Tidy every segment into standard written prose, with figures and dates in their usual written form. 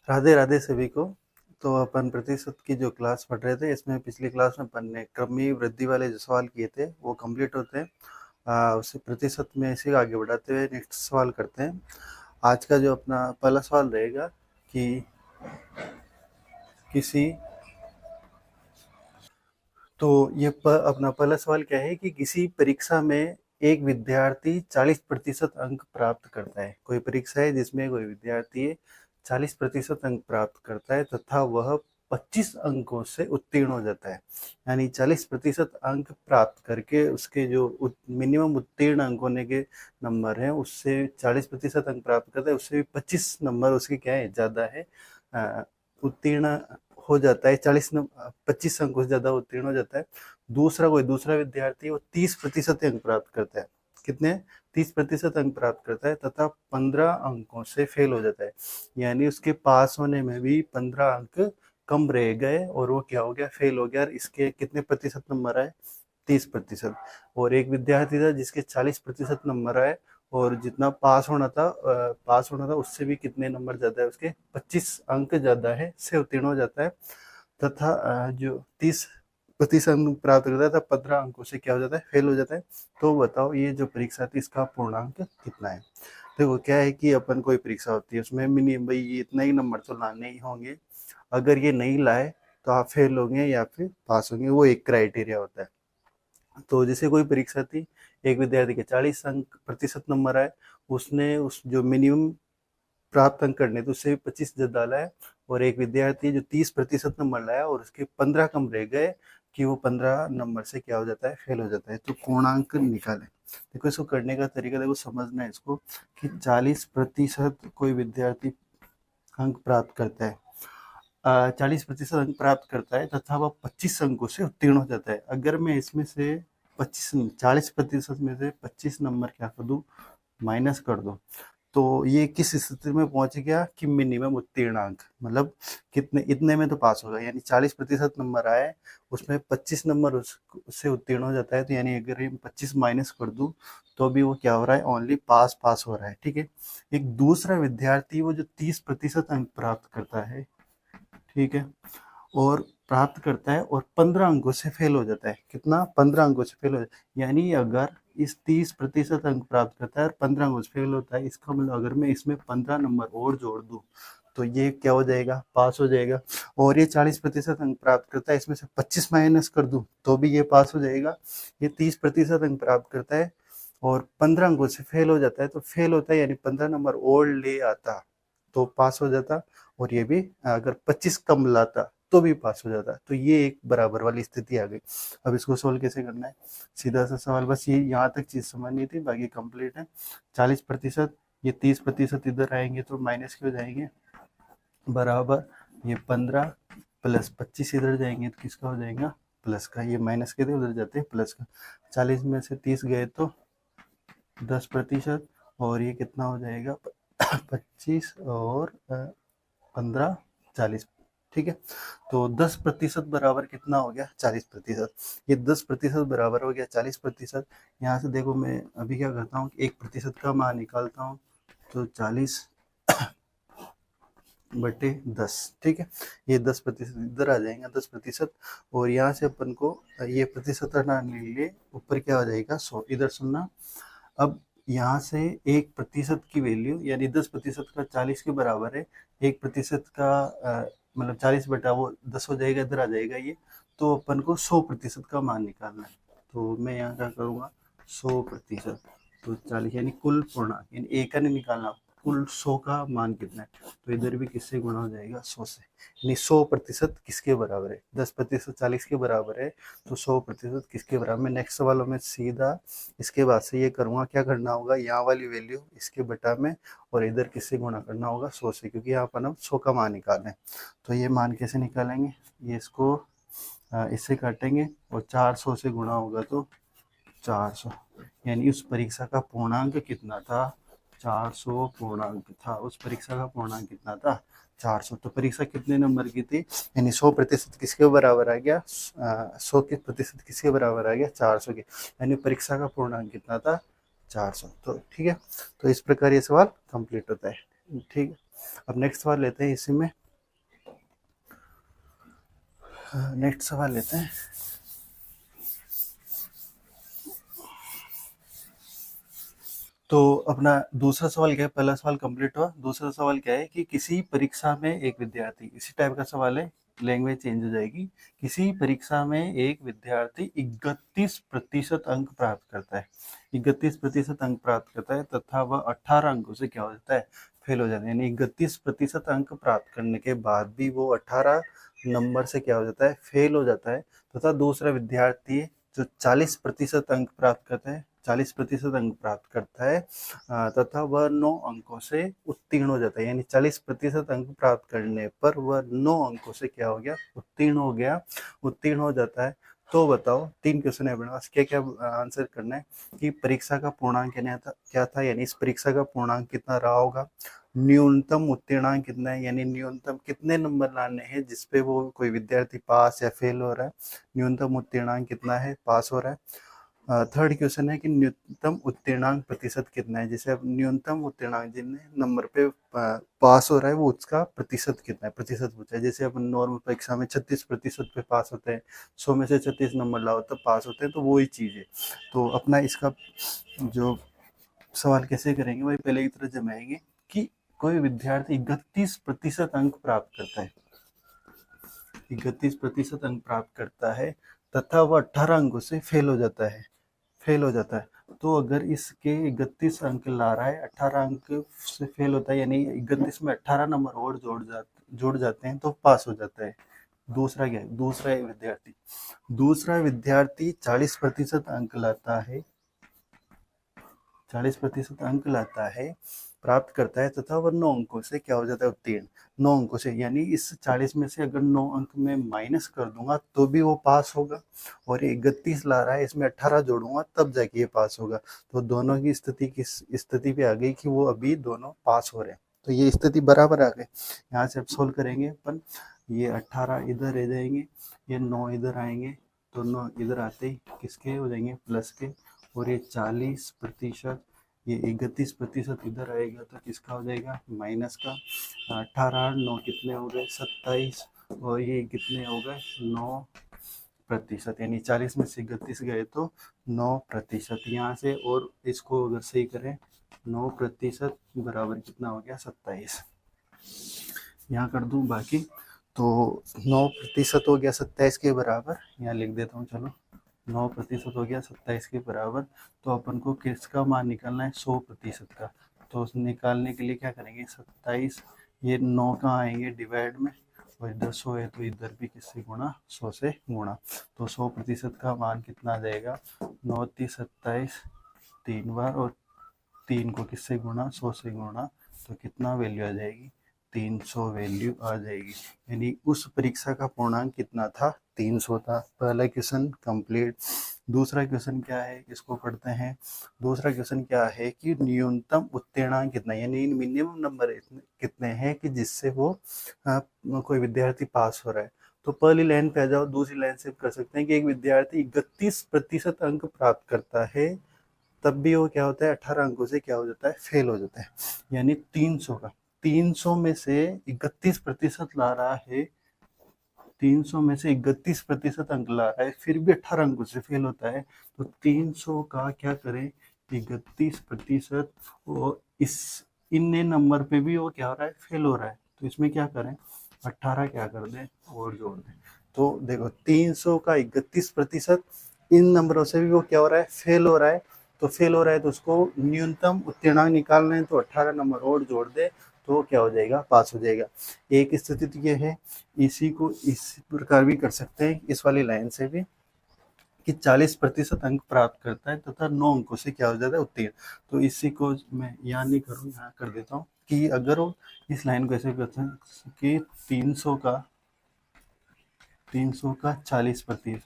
राधे राधे सभी को। तो अपन प्रतिशत की जो क्लास पढ़ रहे थे, इसमें पिछली क्लास में अपन ने क्रमीय वृद्धि वाले जो सवाल किए थे वो कंप्लीट होते हैं। उसे प्रतिशत में इसे आगे बढ़ाते हुए नेक्स्ट सवाल करते हैं। आज का जो अपना पहला सवाल रहेगा कि किसी तो ये अपना पहला सवाल क्या है कि किसी परीक्षा में एक विद्यार्थी 40% अंक प्राप्त करता है। कोई परीक्षा है जिसमें कोई विद्यार्थी 40% अंक प्राप्त करता है तथा वह 25 अंकों से उत्तीर्ण हो जाता है। यानी 40% अंक प्राप्त करके उसके जो मिनिमम उत्तीर्ण अंक होने के नंबर हैं उससे 40% अंक प्राप्त करता है, उससे भी 25 नंबर उसके क्या है ज़्यादा है, उत्तीर्ण हो जाता है। 25 अंकों से ज़्यादा उत्तीर्ण हो जाता है। दूसरा विद्यार्थी वो 30% अंक प्राप्त करता है। कितने? 30% अंक प्राप्त करता है तथा 15 अंकों से फेल हो जाता है। यानी उसके पास होने में भी 15 अंक कम रह गए और वो क्या हो गया, फेल हो गया। और इसके कितने प्रतिशत नंबर आए? 30%। और एक विद्यार्थी था जिसके 40% नंबर आए और जितना पास होना था उससे भी कितने नंबर ज़्यादा है, उसके 25 अंक ज़्यादा है, से उत्तीर्ण हो जाता है। तथा जो 30% अंक प्राप्त करता है तब 15 अंकों से क्या हो जाता है, फेल हो जाता है। तो बताओ ये जो परीक्षा थी इसका पूर्णांक कितना है? देखो क्या है कि अपन कोई परीक्षा होती है उसमें मिनिमम भाई ये इतना ही नंबर तो लाने ही होंगे। अगर ये नहीं लाए तो आप फेल होंगे या फिर पास होंगे, वो एक क्राइटेरिया होता है। तो जैसे कोई परीक्षा थी, एक विद्यार्थी के 40 अंक प्रतिशत नंबर आए, उसने उस जो मिनिमम प्राप्त अंक करने थे उससे 25 ज़्यादा लाया। और एक विद्यार्थी जो 30% नंबर लाया और उसके 15 कम रह गए कि वो 15 नंबर से क्या हो जाता है, फेल हो जाता है। तो पूर्णांक निकालें। देखो इसको करने का तरीका देखो, समझना है इसको कि 40% कोई विद्यार्थी अंक प्राप्त करता है, 40% अंक प्राप्त करता है तथा वह 25 अंकों से उत्तीर्ण हो जाता है। अगर मैं इसमें से 40% में से 25 नंबर क्या कर दूं, माइनस कर दूं, तो ये किस स्थिति में पहुंच गया कि मिनिमम उत्तीर्णांक, मतलब कितने, इतने में तो पास होगा। यानी 40% नंबर आए, उसमें 25 नंबर उससे उत्तीर्ण हो जाता है। तो यानी अगर ये 25 माइनस कर दूं तो भी वो क्या हो रहा है, ओनली पास पास हो रहा है। ठीक है। एक दूसरा विद्यार्थी वो जो 30% अंक प्राप्त करता है, ठीक है, और प्राप्त करता है और 15 अंकों से फेल हो जाता है। कितना? 15 अंकों से फेल हो जाता है। यानी अगर इस 30% अंक प्राप्त करता है और 15 अंकों से फेल होता है, इसका मतलब अगर मैं इसमें 15 नंबर और जोड़ दूं तो ये क्या हो जाएगा, पास हो जाएगा। और ये 40% अंक प्राप्त करता है, इसमें से 25 माइनस कर दूं तो भी ये पास हो जाएगा। ये 30% अंक प्राप्त करता है और 15 अंकों से फेल हो जाता है, तो फेल होता है यानी 15 नंबर और ले आता तो पास हो जाता। और ये भी अगर 25 कम लाता तो भी पास हो जाता। तो ये एक बराबर वाली स्थिति आ गई। अब इसको सोल्व कैसे करना है? सीधा सा सवाल, बस ये यहाँ तक चीज समझनी थी, बाकी कंप्लीट है। 40%, ये 30% इधर आएंगे तो माइनस क्यों जाएंगे, बराबर ये 15 प्लस 25 इधर जाएंगे तो किसका हो जाएगा, प्लस का। ये माइनस के थे उधर जाते हैं प्लस का। 40 में से 30 गए तो 10%, और ये कितना हो जाएगा 25 और 15, 40। ठीक है। तो 10% बराबर कितना हो गया, 40%। ये 10% बराबर हो गया 40%। यहाँ से देखो मैं अभी क्या करता हूँ, 1% का मान निकालता हूँ, तो 40 बटे 10। ठीक है। ये 10% इधर आ जाएगा 10%, और यहाँ से अपन को ये प्रतिशत हटाने के लिए ऊपर क्या हो जाएगा 100। इधर सुनना, अब यहाँ से 1% की वैल्यू यानी 10% का 40 के बराबर है। 1% का मतलब 40 बटा वो 10 हो जाएगा, इधर आ जाएगा ये। तो अपन को 100% का मान निकालना है। तो मैं यहाँ क्या करूँगा, 100%। तो 40 यानी कुल पूर्णांक, यानी एक का नहीं निकालना, कुल 100 का मान कितना है। तो इधर भी किससे गुणा हो जाएगा, 100 से। यानी 100% किसके बराबर है, 10% 40 के बराबर है, तो 100% किसके बराबर। मैं नेक्स्ट सवालों में सीधा इसके बाद से ये करूँगा, क्या करना होगा, यहाँ वाली वैल्यू इसके बटा में और इधर किससे गुणा करना होगा, 100 से, क्योंकि यहाँ पर हम 100 का मान निकालें। तो ये मान कैसे निकालेंगे, ये इसको इससे काटेंगे और 400 से गुणा होगा तो 400। यानी उस परीक्षा का पूर्णांक कितना था, 400 पूर्णांक था। उस परीक्षा का पूर्णांक कितना था, 400। तो परीक्षा कितने नंबर की थी, यानी 100% किसके बराबर आ गया, 100% किसके बराबर आ गया, 400 के। यानी परीक्षा का पूर्णांक कितना था, 400। तो ठीक है। तो इस प्रकार ये सवाल कंप्लीट होता है। ठीक है। अब नेक्स्ट सवाल लेते हैं इसी में। नेक्स्ट सवाल लेते हैं। तो अपना दूसरा सवाल क्या है, पहला सवाल कंप्लीट हुआ। दूसरा सवाल क्या है कि किसी परीक्षा में एक विद्यार्थी, इसी टाइप का सवाल है, लैंग्वेज चेंज हो जाएगी। किसी परीक्षा में एक विद्यार्थी 31% अंक प्राप्त करता है, 31% अंक प्राप्त करता है तथा वह 18 अंकों से क्या हो जाता है, फेल हो जाता है। यानी 31% अंक प्राप्त करने के बाद भी वो 18 नंबर से क्या हो जाता है, फेल हो जाता है। तथा दूसरा विद्यार्थी जो 40% अंक प्राप्त करता है, 40% अंक प्राप्त करता है तथा वह 9 अंकों से उत्तीर्ण हो जाता है। यानी 40% अंक प्राप्त करने पर वह 9 अंकों से क्या हो गया, उत्तीर्ण हो गया, उत्तीर्ण हो जाता है। तो बताओ, 3 क्वेश्चन है अपने पास, क्या क्या आंसर करना है कि परीक्षा का पूर्णांक क्या था, यानी इस परीक्षा का पूर्णांक कितना रहा होगा। न्यूनतम उत्तीर्णांक कितना है, यानी न्यूनतम कितने नंबर लाने हैं जिसपे वो कोई विद्यार्थी पास या फेल हो रहा है। न्यूनतम उत्तीर्णांक कितना है, पास हो रहा है। थर्ड क्वेश्चन है कि न्यूनतम उत्तीर्णांक प्रतिशत कितना है। जैसे अब न्यूनतम उत्तीर्णांक जितने नंबर पे पास हो रहा है वो उसका प्रतिशत कितना है, प्रतिशत पूछा है। जैसे अपन नॉर्मल परीक्षा में 36% पे पास होते हैं, 100 में से 36 नंबर लाओ तब पास होते हैं, तो वो ही चीज़ है। तो अपना इसका जो सवाल कैसे करेंगे, वही पहले की तरह जमाएंगे कि कोई विद्यार्थी 31% अंक प्राप्त करता है, 31% अंक प्राप्त करता है तथा वह 18 अंकों से फेल हो जाता है, फेल हो जाता है। तो अगर इसके 31 अंक ला रहा है, 18 अंक से फेल होता है, यानी 31 में 18 नंबर और जोड़ जाते हैं तो पास हो जाता है। दूसरा क्या है, दूसरा विद्यार्थी 40% अंक लाता है, 40% अंक लाता है, प्राप्त करता है तथा वह 9 अंकों से क्या हो जाता है, उत्तीर्ण। 9 अंकों से, यानी इस 40 में से अगर 9 अंक में माइनस कर दूंगा तो भी वो पास होगा, और 31 ला रहा है, इसमें 18 जोड़ूंगा तब जाके ये पास होगा। तो दोनों की स्थिति किस स्थिति पे आ गई कि वो अभी दोनों पास हो रहे हैं, तो ये स्थिति बराबर आ गई। यहाँ से अब सोल्व करेंगे अपन, ये 18 इधर रह जाएंगे, ये 9 इधर आएंगे, तो 9 इधर आते ही किसके हो जाएंगे, प्लस के, और ये 40%, ये 31% इधर आएगा तो किसका हो जाएगा, माइनस का। 18 9 कितने हो गए, 27, और ये कितने हो गए, 9%। यानी 40 में से 31 गए तो 9%। यहाँ से और इसको अगर सही करें, 9% बराबर कितना हो गया, 27। यहाँ कर दूं बाकी, तो 9% हो गया 27 के बराबर, यहाँ लिख देता हूँ, चलो 9% हो गया 27 के बराबर। तो अपन को किसका मान निकालना है, 100% का। तो निकालने के लिए क्या करेंगे, 27, ये 9 कहाँ आएंगे, डिवाइड में, और इधर 100 है तो इधर भी किससे गुणा, 100 से गुणा। तो 100% का मान कितना आ जाएगा, 9 30 27, 3 बार, और 3 को किससे गुणा, 100 से गुणा, तो कितना वैल्यू आ जाएगी, 300 वैल्यू आ जाएगी। यानी उस परीक्षा का पूर्णांक कितना था, 300 था। पहला क्वेश्चन कंप्लीट। दूसरा क्वेश्चन क्या है, इसको पढ़ते हैं। दूसरा क्वेश्चन क्या है कि न्यूनतम उत्तीर्णांक कितना, यानी मिनिमम नंबर कितने हैं कि जिससे वो कोई विद्यार्थी पास हो रहा है। तो पहली लाइन पे आ जाओ, दूसरी लाइन से कर सकते हैं कि एक विद्यार्थी 31% अंक प्राप्त करता है तब भी वो क्या होता है, 18 अंकों से क्या हो जाता है, फेल हो जाता है। यानी 300 में से 31% ला रहा है, 300 में से 31% अंक ला रहा है, फिर भी 18 अंकों से फेल होता है। तो 300 का क्या करें, 31%, और इस इन्ने नंबर पे भी वो क्या हो रहा है, फेल हो रहा है, तो इसमें क्या करें, 18 क्या कर दें और जोड़ दें। तो देखो 300 का 31%, इन नंबरों से भी वो क्या हो रहा है, फेल हो रहा है। तो फेल हो रहा है तो उसको न्यूनतम उत्तीर्णांक निकालना है, तो 18 नंबर और जोड़ दे तो क्या हो जाएगा, पास हो जाएगा। एक स्थिति तो ये है। इसी को इस प्रकार भी कर सकते हैं, इस वाली लाइन से भी, कि 40% अंक प्राप्त करता है तथा 9 अंकों से क्या हो जाता है, उत्तीर्ण। तो इसी को मैं यहाँ नहीं करूँ, यहाँ कर देता हूँ कि अगर वो इस लाइन को ऐसे करते हैं कि 300 का 40%,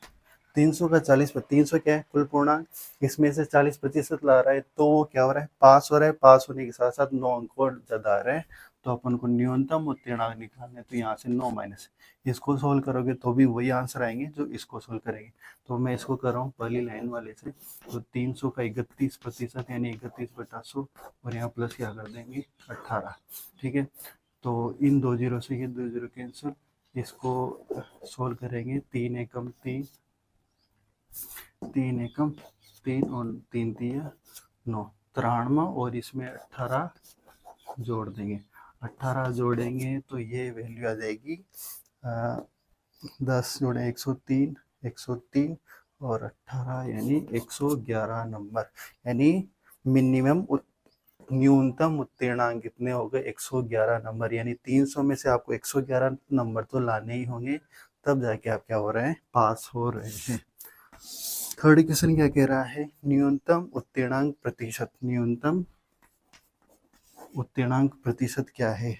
300 का 40%, 300 क्या है, कुल पूर्णांक, इसमें से 40% ला रहा है तो वो क्या हो रहा है, पास हो रहा है। पास होने के साथ साथ 9 अंक और ज्यादा आ रहे हैं, तो अपन को न्यूनतम उत्तीर्णांक निकालना है। तो यहाँ से 9 माइनस, इसको सोल्व करोगे तो भी वही आंसर आएंगे जो इसको सोल्व करेंगे। तो मैं इसको कर रहा हूँ पहली लाइन वाले से। तो 300 का 31% यानी 31/100, और यहाँ प्लस क्या कर देंगे, 18। ठीक है, तो इन 2 जीरो से ये 2 जीरो कैंसिल, इसको सोल्व करेंगे। 3 एकम 3, 3 एकम 3 और 3 तिया 9, 93, और इसमें 18 जोड़ देंगे। 18 जोड़ेंगे तो ये वैल्यू आ जाएगी 10 जोड़े 103, 103 और 18 यानी 111 नंबर। यानी मिनिमम न्यूनतम उत्तीर्णांक कितने हो गए? 111 नंबर। यानी 300 में से आपको 111 नंबर तो लाने ही होंगे, तब जाके आप क्या हो रहे हैं? पास हो रहे हैं। थर्ड क्वेश्चन क्या कह रहा है? न्यूनतम उत्तीर्णांक प्रतिशत। न्यूनतम उत्तीर्णांक प्रतिशत क्या है?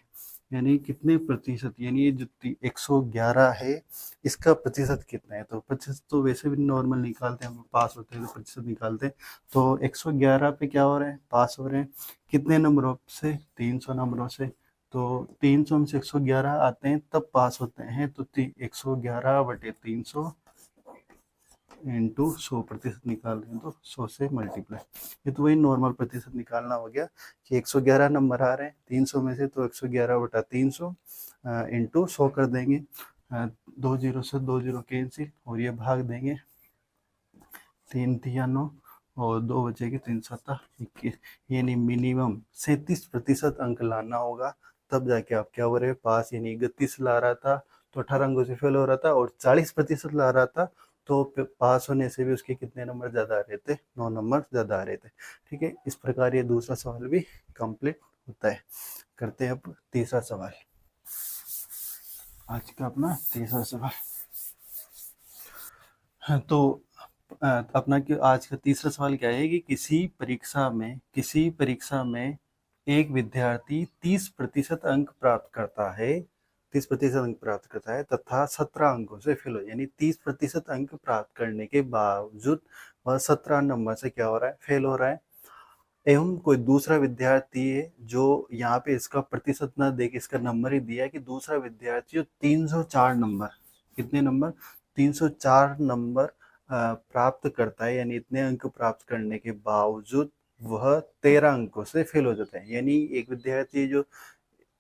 यानी कितने प्रतिशत, यानी ये जो 111 है इसका प्रतिशत कितना है? तो प्रतिशत तो वैसे भी नॉर्मल निकालते हैं, हम पास होते हैं तो प्रतिशत निकालते हैं। तो 111 पे क्या हो रहे हैं? पास हो रहे हैं। कितने नंबरों से? 300 नंबरों से। तो 300 में से 111 आते हैं तब पास होते हैं। तो 111/300 इंटू 100% निकाल रहे हैं तो 100 से मल्टीप्लाई। ये तो वही नॉर्मल प्रतिशत निकालना हो गया कि 111 नंबर आ रहे हैं 300 में से, तो 111/300 इंटू 100 कर देंगे। 2 जीरो से 2 जीरो कैंसिल और ये भाग देंगे। 3 तिया 9 और 2 बचेगी, 3 7 21। यानी मिनिमम 37% अंक लाना होगा, तब जाके आप क्या हो रहे? पास। यानी 31 ला रहा था तो 18 अंकों से फेल हो रहा था, और 40% ला रहा था तो पास होने से भी उसके कितने नंबर ज़्यादा आ रहे थे? 9 नंबर ज़्यादा आ रहे थे। ठीक है, इस प्रकार ये दूसरा सवाल भी कंप्लीट होता है। करते हैं अब तीसरा सवाल। आज का अपना तीसरा सवाल। हाँ, तो अपना आज का तीसरा सवाल क्या है कि किसी परीक्षा में एक विद्यार्थी 30% अंक प्राप्त करता है, 30% अंक प्राप्त करता है तथा 17 अंकों से फेल हो। यानी 30% अंक प्राप्त करने के बावजूद वह 17 नंबर से क्या हो रहा है? फेल हो रहा है। एवं कोई दूसरा विद्यार्थी है जो यहाँ पे इसका प्रतिशत न देके इसका नंबर ही दिया है कि दूसरा विद्यार्थी जो 304 नंबर, कितने नंबर? 304 नंबर प्राप्त करता है, यानी इतने अंक प्राप्त करने के बावजूद वह 13 अंकों से फेल हो जाता है। यानी एक विद्यार्थी जो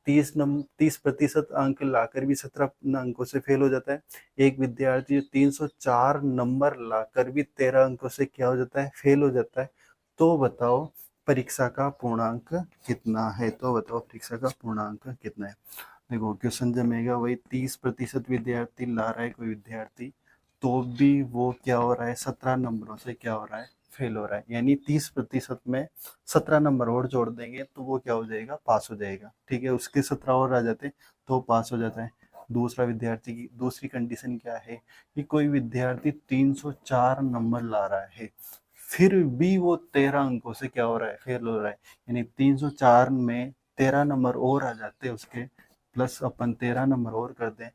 30% अंक लाकर भी 17 अंकों से फेल हो जाता है, एक विद्यार्थी जो 304 नंबर लाकर भी 13 अंकों से क्या हो जाता है? फेल हो जाता है। तो बताओ परीक्षा का पूर्णांक कितना है? तो बताओ परीक्षा का पूर्णांक कितना है? देखो क्वेश्चन जमेगा वही, 30% विद्यार्थी ला रहा है कोई विद्यार्थी, तो भी वो क्या हो रहा है? 17 नंबरों से क्या हो रहा है? फेल हो रहा है। यानी 30% में 17 नंबर और जोड़ देंगे तो वो क्या हो जाएगा? पास हो जाएगा। ठीक है, उसके 17 और आ जाते तो पास हो जाता है। दूसरा विद्यार्थी की दूसरी कंडीशन क्या है कि कोई विद्यार्थी 304 नंबर ला रहा है, फिर भी वो 13 अंकों से क्या हो रहा है? फेल हो रहा है। यानी 304 में 13 नंबर और आ जाते उसके, प्लस अपन 13 नंबर और कर दें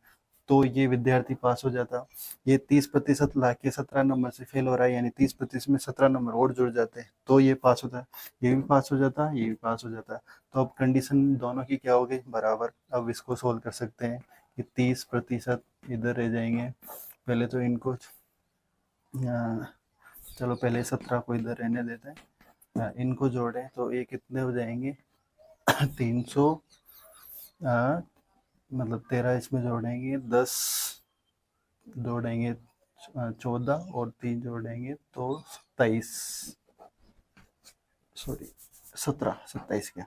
तो ये विद्यार्थी पास हो जाता। ये 30% ला के 17 नंबर से फेल हो रहा है, यानी 30% में 17 नंबर और जुड़ जाते हैं तो ये पास होता है। ये भी पास हो जाता है, ये भी पास हो जाता है। तो अब कंडीशन दोनों की क्या हो गई? बराबर। अब इसको सोल्व कर सकते हैं कि 30% इधर रह जाएंगे। पहले तो इनको चलो पहले 17 को इधर रहने देते हैं। इनको जोड़ें तो ये कितने हो जाएंगे? 300, मतलब 13 इसमें जोड़ेंगे, 10 जोड़ेंगे 14 और 3 जोड़ेंगे तो 27, सॉरी 17, 27 क्या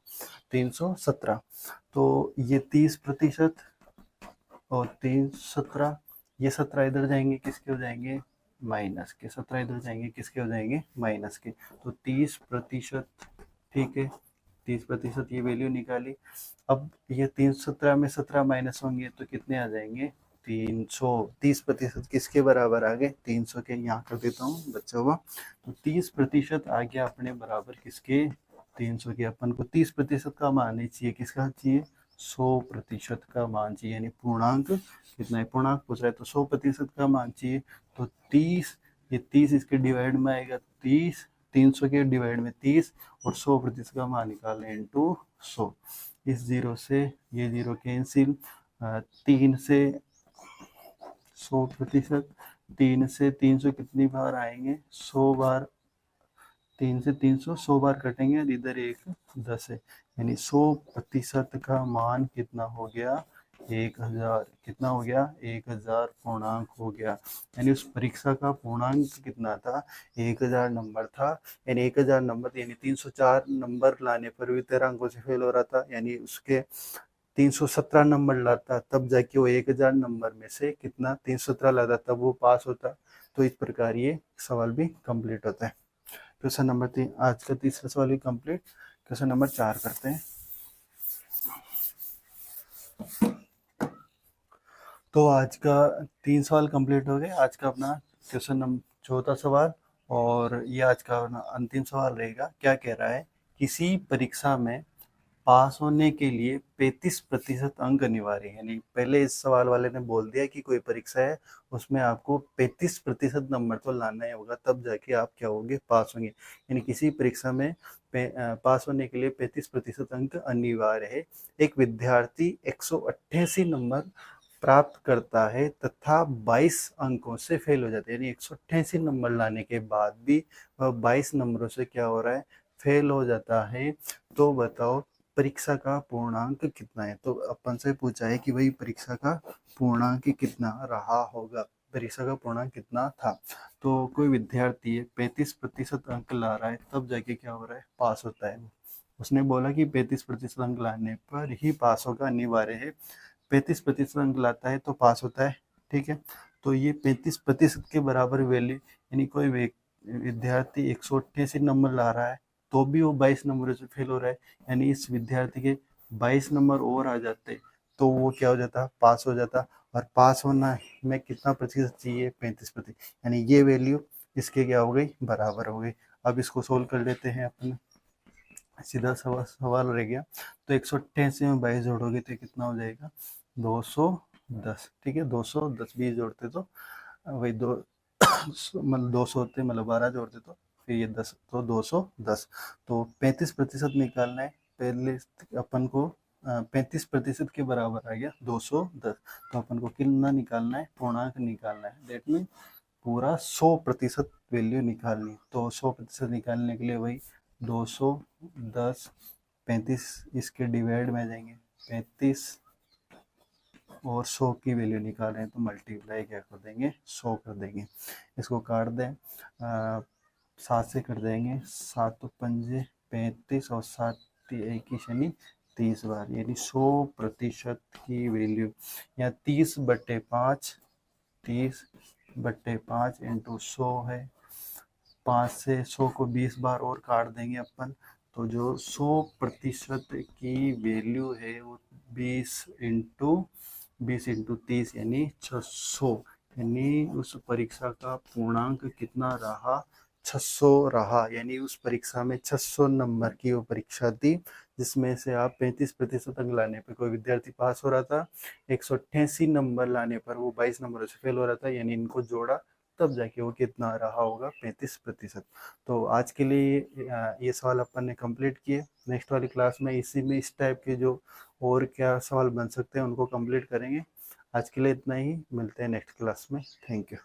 317। तो ये 30% और 317, ये 17 इधर जाएंगे किसके हो जाएंगे? माइनस के। 17 इधर जाएंगे किसके हो जाएंगे? माइनस के। तो 30%, ठीक है 30% ये वैल्यू निकाली। अब ये 317 में 17 माइनस होंगे तो कितने आ जाएंगे? 300। 30% किसके बराबर आ गए? 300 के। यहाँ कर देता हूँ बच्चा हुआ। तो 30% आ गया अपने बराबर किसके? 300 के। अपन को 30% का मान ही चाहिए, किसका चाहिए? 100% का मान चाहिए। यानी पूर्णांक कितना है? पूर्णांक पूछ रहा है तो 100% का मान चाहिए। तो 30, ये 30 इसके डिवाइड में आएगा 30, 300 के डिवाइड में 30 और 100% का मान निकालें इंटू 100। इस जीरो से ये जीरो कैंसिल, 3 से 100%, 3 से 300 कितनी बार आएंगे? 100 बार। 3 से 300 100 बार कटेंगे और इधर एक 10 है, यानी 100% का मान कितना हो गया, 1000। कितना हो गया, 1000 पूर्णांक हो गया। यानी उस परीक्षा का पूर्णांक कितना था, 1000 नंबर था। यानी 1000 नंबर यानी 304 नंबर लाने पर भी 13 अंकों से फेल हो रहा था। यानी उसके 317 नंबर लाता तब जाके वो 1000 नंबर में से कितना 317 लाता तब वो पास होता। तो इस प्रकार ये सवाल भी कंप्लीट होता है। क्वेश्चन नंबर 3, आज का तीसरा सवाल भी कंप्लीट। क्वेश्चन नंबर 4 करते हैं। तो आज का 3 सवाल कंप्लीट हो गए। आज का अपना क्वेश्चन नंबर चौथा सवाल, और ये आज का अंतिम सवाल रहेगा। क्या कह रहा है, किसी परीक्षा में पास होने के लिए 35% अंक अनिवार्य है। यानी पहले इस सवाल वाले ने बोल दिया कि कोई परीक्षा है उसमें आपको 35% नंबर तो लाना ही होगा, तब जाके आप क्या होंगे, पास होंगे। यानी किसी परीक्षा में पास होने के लिए 35% अंक अनिवार्य है। एक विद्यार्थी 188 नंबर प्राप्त करता है तथा 22 अंकों से फेल हो जाता है। यानी 188 नंबर लाने के बाद भी वह 22 नंबरों से क्या हो रहा है, फेल हो जाता है। तो बताओ परीक्षा का पूर्णांक कितना है। तो अपन से पूछा है कि भाई परीक्षा का पूर्णांक कितना रहा होगा, परीक्षा का पूर्णांक कितना था। तो कोई विद्यार्थी 35% अंक ला रहा है तब जाके क्या हो रहा है, पास होता है। उसने बोला कि 35% अंक लाने पर ही पास होगा, अनिवार्य है। 35% अंक लाता है तो पास होता है, ठीक है। तो ये 35% के बराबर वैल्यू, यानी कोई विद्यार्थी 188 नंबर ला रहा है तो भी वो 22 नंबरों से फेल हो रहा है। यानी इस विद्यार्थी के 22 नंबर और आ जाते तो वो क्या हो जाता, पास हो जाता। और पास होना में कितना प्रतिशत चाहिए, 35%। यानी ये वैल्यू इसके क्या हो गई, बराबर हो गई। अब इसको सोल्व कर लेते हैं अपन। सीधा सवाल रह गया। तो 188 में 22 जोड़ोगे तो कितना हो जाएगा, 210। ठीक है, 210 20 जोड़ते तो वही दो मतलब 200 होते, मतलब 12 जोड़ते तो फिर ये 10, तो 210। तो 35% निकालना है। पहले अपन को 35% के बराबर आ गया 210। तो अपन को कितना निकालना है, पूर्णांक निकालना है। दैट मीन पूरा 100% वैल्यू निकालनी। तो 100% निकालने के लिए वही 210 35 इसके डिवाइड में आ जाएंगे 35 और 100 की वैल्यू निकाल रहे हैं तो मल्टीप्लाई क्या कर देंगे, 100 कर देंगे। इसको काट दें, 7 से कर देंगे, 7 तो 5 35 और 7 एक ही शनि 30 बार। यानी 100% की वैल्यू या 30/5, 30/5 इंटू 100 है। 5 से 100 को 20 बार और काट देंगे अपन। तो जो 100% की वैल्यू है वो 20 इंटू 30 यानी 600। यानी उस परीक्षा का पूर्णांक कितना रहा, 600 रहा। यानी उस परीक्षा में 600 नंबर की वो परीक्षा थी, जिसमें से आप 35% अंक लाने पर कोई विद्यार्थी पास हो रहा था, 188 नंबर लाने पर वो 22 नंबरों से फेल हो रहा था। यानी इनको जोड़ा तब जाके वो कितना रहा होगा, 35%। तो आज के लिए ये सवाल अपन ने कंप्लीट किए। नेक्स्ट वाली क्लास में इसी में इस टाइप के जो और क्या सवाल बन सकते हैं उनको कंप्लीट करेंगे। आज के लिए इतना ही, मिलते हैं नेक्स्ट क्लास में। Thank you.